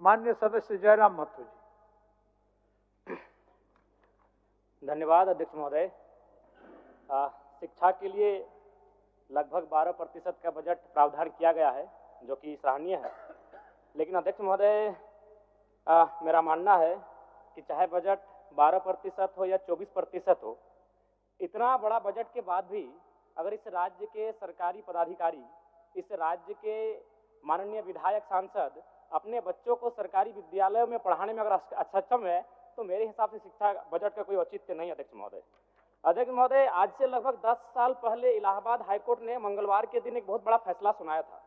माननीय सदस्य जयराम माथुर जी। धन्यवाद अध्यक्ष महोदय। शिक्षा के लिए लगभग 12% का बजट प्रावधान किया गया है, जो कि सराहनीय है। लेकिन अध्यक्ष महोदय, मेरा मानना है कि चाहे बजट 12% हो या 24% हो, इतना बड़ा बजट के बाद भी अगर इस राज्य के सरकारी पदाधिकारी, इस राज्य के माननीय विधायक, सांसद अपने बच्चों को सरकारी विद्यालयों में पढ़ाने में अगर अक्षम है, तो मेरे हिसाब से शिक्षा बजट का कोई औचित्य नहीं। अध्यक्ष महोदय, आज से लगभग 10 साल पहले इलाहाबाद हाईकोर्ट ने मंगलवार के दिन एक बहुत बड़ा फैसला सुनाया था।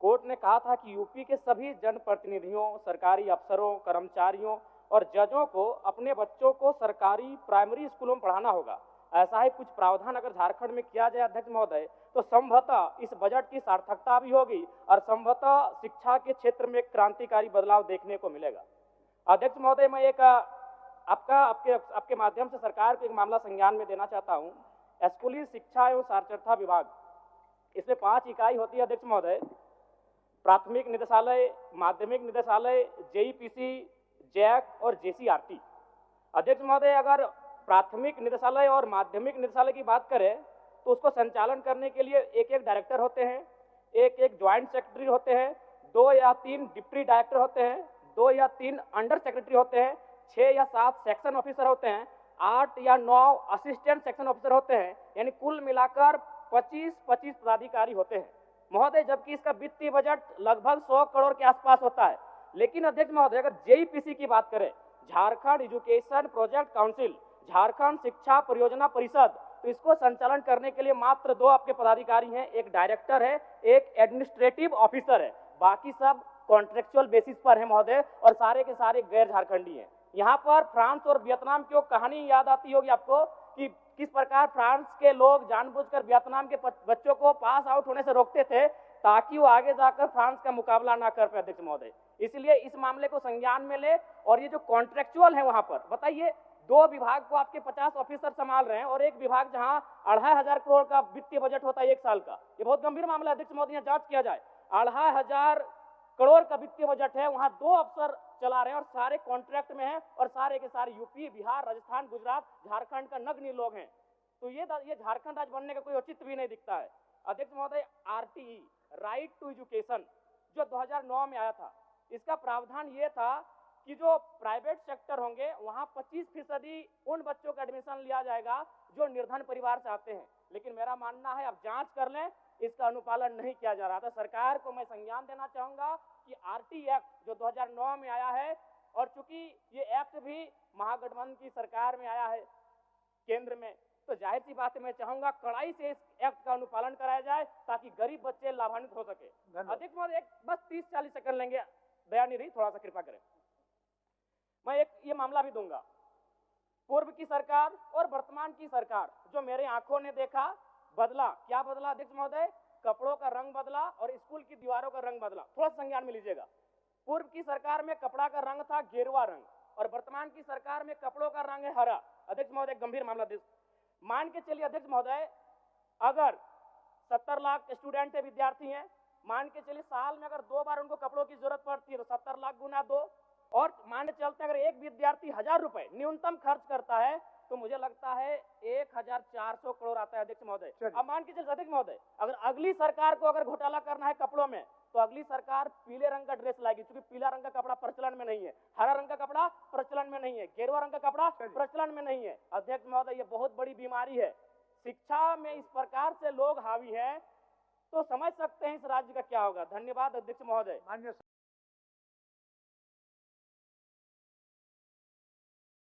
कोर्ट ने कहा था कि यूपी के सभी जनप्रतिनिधियों, सरकारी अफसरों, कर्मचारियों और जजों को अपने बच्चों को सरकारी प्राइमरी स्कूलों में पढ़ाना होगा। ऐसा ही कुछ प्रावधान अगर झारखंड में किया जाए अध्यक्ष महोदय, तो संभवतः इस बजट की सार्थकता भी होगी और संभवतः शिक्षा के क्षेत्र में एक क्रांतिकारी बदलाव देखने को मिलेगा। अध्यक्ष महोदय, मैं एक आपके माध्यम से सरकार को एक मामला संज्ञान में देना चाहता हूं। स्कूली शिक्षा एवं साक्षरता विभाग, इसमें 5 इकाई होती है अध्यक्ष महोदय। प्राथमिक निदेशालय, माध्यमिक निदेशालय, जेईपीसी, जैक और जेसीआरटी। अध्यक्ष महोदय, अगर प्राथमिक निदेशालय और माध्यमिक निदेशालय की बात करें तो उसको संचालन करने के लिए एक डायरेक्टर होते हैं, एक ज्वाइंट सेक्रेटरी होते हैं, 2 या 3 डिप्टी डायरेक्टर होते हैं, 2 या 3 अंडर सेक्रेटरी होते हैं, 6 या 7 सेक्शन ऑफिसर होते हैं, 8 या 9 असिस्टेंट सेक्शन ऑफिसर होते हैं। यानी कुल मिलाकर 25 पदाधिकारी होते हैं महोदय, जबकि इसका वित्तीय बजट लगभग 100 करोड़ के आसपास होता है। लेकिन अध्यक्ष महोदय, अगर जेईपीसी की बात करें, Jharkhand education project council, Jharkhand शिक्षा परियोजना परिषद, तो इसको संचालन करने के लिए मात्र 2 आपके पदाधिकारी हैं, एक डायरेक्टर है, एक एडमिनिस्ट्रेटिव ऑफिसर है। बाकी सब कॉन्ट्रेक्चुअल बेसिस पर है महोदय, और सारे के सारे गैर झारखंडी हैं। यहाँ पर फ्रांस और वियतनाम की कहानी याद आती होगी आपको कि किस प्रकार फ्रांस के लोग जानबूझकर वियतनाम के बच्चों को पास आउट होने से रोकते थे ताकि वो आगे जाकर फ्रांस का मुकाबला ना कर पाए अध्यक्ष महोदय। इसलिए इस मामले को संज्ञान में ले, और ये जो कॉन्ट्रेक्चुअल है वहां पर बताइए, 2 विभाग को आपके 50 ऑफिसर संभाल रहे हैं और एक विभाग जहां 2500 करोड़ का वित्तीय बजट होता है 1 साल का। ये बहुत गंभीर मामला है अध्यक्ष महोदय, यहाँ जांच किया जाए। 2500 करोड़ का वित्तीय बजट है, वहां 2 अफसर चला रहे हैं और सारे कॉन्ट्रैक्ट में हैं, और सारे के सारे यूपी, बिहार, राजस्थान, गुजरात, झारखंड का नगण्य लोग हैं। तो ये झारखंड राज्य बनने का कोई औचित्य भी नहीं दिखता है अध्यक्ष महोदय। आरटीई, राइट टू एजुकेशन, जो 2009 में आया था, इसका प्रावधान ये था कि जो प्राइवेट सेक्टर होंगे वहां 25% उन बच्चों का एडमिशन लिया जाएगा जो निर्धन परिवार से आते हैं। लेकिन मेरा मानना है, अब जांच कर लें, इसका अनुपालन नहीं किया जा रहा था। सरकार को मैं संज्ञान देना चाहूंगा कि आरटी एक्ट जो 2009 में आया है, और चूंकि ये एक्ट भी महागठबंधन की सरकार में आया है केंद्र में, तो जाहिर सी बात है, मैं चाहूंगा कड़ाई से इस एक्ट का अनुपालन कराया जाए ताकि गरीब बच्चे लाभान्वित हो सके। अधिक महोदय, बस 30-40 सेकंड लेंगे, दया नहीं रही, थोड़ा सा कृपा करें। मैं एक ये मामला भी दूंगा। पूर्व की सरकार और वर्तमान की सरकार, जो मेरे आंखों ने देखा, बदला। क्या बदला अध्यक्ष महोदय? कपड़ों का रंग बदला और स्कूल की दीवारों का रंग बदला। थोड़ा संज्ञान में लीजिएगा। पूर्व की सरकार में कपड़ा का रंग था गेरुआ रंग, और वर्तमान की सरकार में कपड़ों का रंग है हरा। अध्यक्ष महोदय, गंभीर मामला मान के चलिए अध्यक्ष महोदय, अगर 70 लाख स्टूडेंट है, विद्यार्थी हैं, मान के चलिए साल में अगर 2 बार उनको कपड़ों की जरूरत पड़ती है तो 70 लाख गुना 2, और मान के चलते अगर एक विद्यार्थी 1000 रुपए न्यूनतम खर्च करता है तो मुझे लगता है 1400 करोड़ आता है अध्यक्ष महोदय। अब मान के चलिए अध्यक्ष महोदय, अगर अगली सरकार को अगर घोटाला करना है कपड़ों में, तो अगली सरकार पीले रंग का ड्रेस लाएगी, क्योंकि पीला रंग का कपड़ा प्रचलन में नहीं है, हरा रंग का कपड़ा प्रचलन में नहीं है, गेरुआ रंग का कपड़ा प्रचलन में नहीं है। अध्यक्ष महोदय, ये बहुत बड़ी बीमारी है। शिक्षा में इस प्रकार से लोग हावी हैं तो समझ सकते हैं इस राज्य का क्या होगा। धन्यवाद अध्यक्ष महोदय।